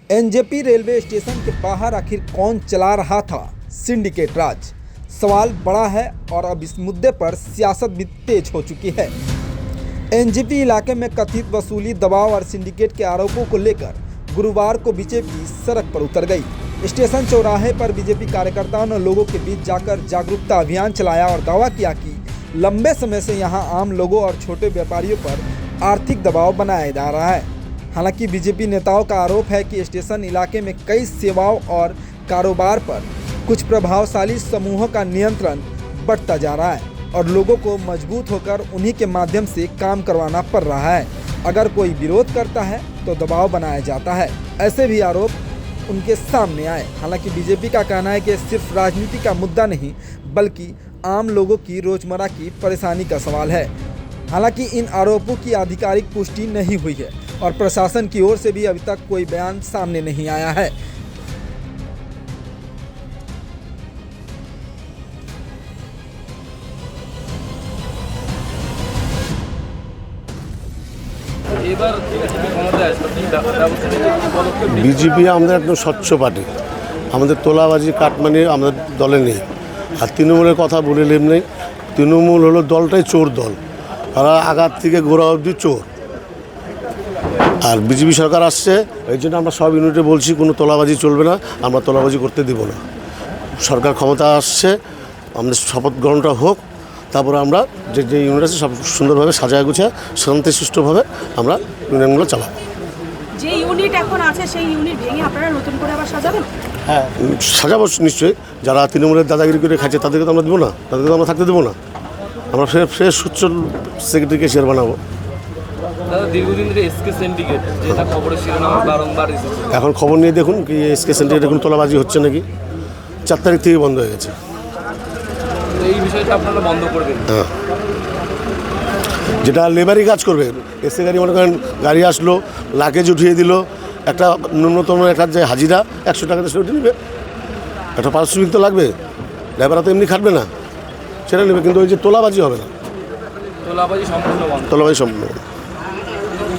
NJP railway station के बाहर आखिर कौन चला रहा था सिंडिकेट राज? सवाल बड़ा है और अब इस मुद्दे पर सियासत भी तेज हो चुकी है। एनजेपी इलाके में कथित वसूली, दबाव और सिंडिकेट के आरोपों को लेकर गुरुवार को बीजेपी सड़क पर उतर गई। स्टेशन चौराहे पर बीजेपी कार्यकर्ताओं ने लोगों के बीच जाकर जागरूकता अभियान चलाया और दावा किया कि लंबे समय से यहां आम लोगों और छोटे व्यापारियों पर आर्थिक दबाव बनाया जा रहा है। हालांकि बीजेपी नेताओं का आरोप है कि स्टेशन इलाके में कई सेवाओं और कारोबार पर कुछ प्रभावशाली समूहों का नियंत्रण बढ़ता जा रहा है और लोगों को मजबूत होकर उन्हीं के माध्यम से काम करवाना पड़ रहा है। अगर कोई विरोध करता है तो दबाव बनाया जाता है। ऐसे भी आरोप उनके सामने आए। हालांकि बीजेपी का कहना है कि सिर्फ राजनीति का मुद्दा नहीं बल्कि आम लोगों की रोजमर्रा की परेशानी का सवाल है। हालांकि इन आरोपों की आधिकारिक पुष्टि नहीं हुई है और प्रशासन की ओर से भी अभी तक कोई बयान सामने नहीं आया है। বিজেপি আমাদের একদম স্বচ্ছ পার্টি, আমাদের তোলাবাজি কাটমানি আমাদের দলে নেই। আর তৃণমূলের কথা বলে লাভ নেই। তৃণমূল হলো দলটাই চোর দল, তারা আগার থেকে গোড়া অবধি চোর। আর বিজেপি সরকার আসছে, এই জন্য আমরা সব ইউনিটে বলছি কোনো তোলাবাজি চলবে না, আমরা তোলাবাজি করতে দেব না। সরকার ক্ষমতা আসছে, আমাদের শপথ গ্রহণটা হোক, তারপরে আমরা যে যে ইউনিট আছে সব সুন্দরভাবে সাজায় গুছিয়ে শান্তিসুষ্ঠুভাবে আমরা ইউনিয়নগুলো চালাবো। যে ইউনিট এখন আছে সেই ইউনিট ভেঙে আপনারা নতুন করে আবার সাজাবেন? হ্যাঁ, সাজাবো নিশ্চয়ই। যারা তৃণমূলের দাদাগিরি করে খাচ্ছে তাদেরকে তো আমরা দেবো না, তাদেরকে তো আমরা থাকতে দেবো না। আমরা ফ্রেশ সুচ্ছল সেক্রেটারিকে শেয়ার বানাবো। দীর্ঘদিন ধরে এসকে সিন্ডিকেট যেটা খবরের শিরোনামে বারংবার এসেছে, এখন খবর নিয়ে দেখুন কি এসকে সিন্ডিকেটে কোনো তোলাবাজি হচ্ছে নাকি। 4 তারিখ থেকে বন্ধ হয়ে গেছে। এই বিষয়টা আপনারা বন্ধ করবেন? হ্যাঁ, যেটা লেবারই কাজ করবে। এসে গাড়ি মনে করেন গাড়ি আসলো, লাগেজ উঠিয়ে দিল, একটা ন্যূনতম একটা যে হাজিরা 100 টাকাতে সেটা নেবে, একটা পারিশ্রমিক তো লাগবে। লেবাররা তো এমনি খাটবে না, সেটা নেবে। কিন্তু ওই যে তোলাবাজি হবে না, তোলাবাজি সম্পূর্ণ বন্ধ। তোলাবাজি সম্পূর্ণ।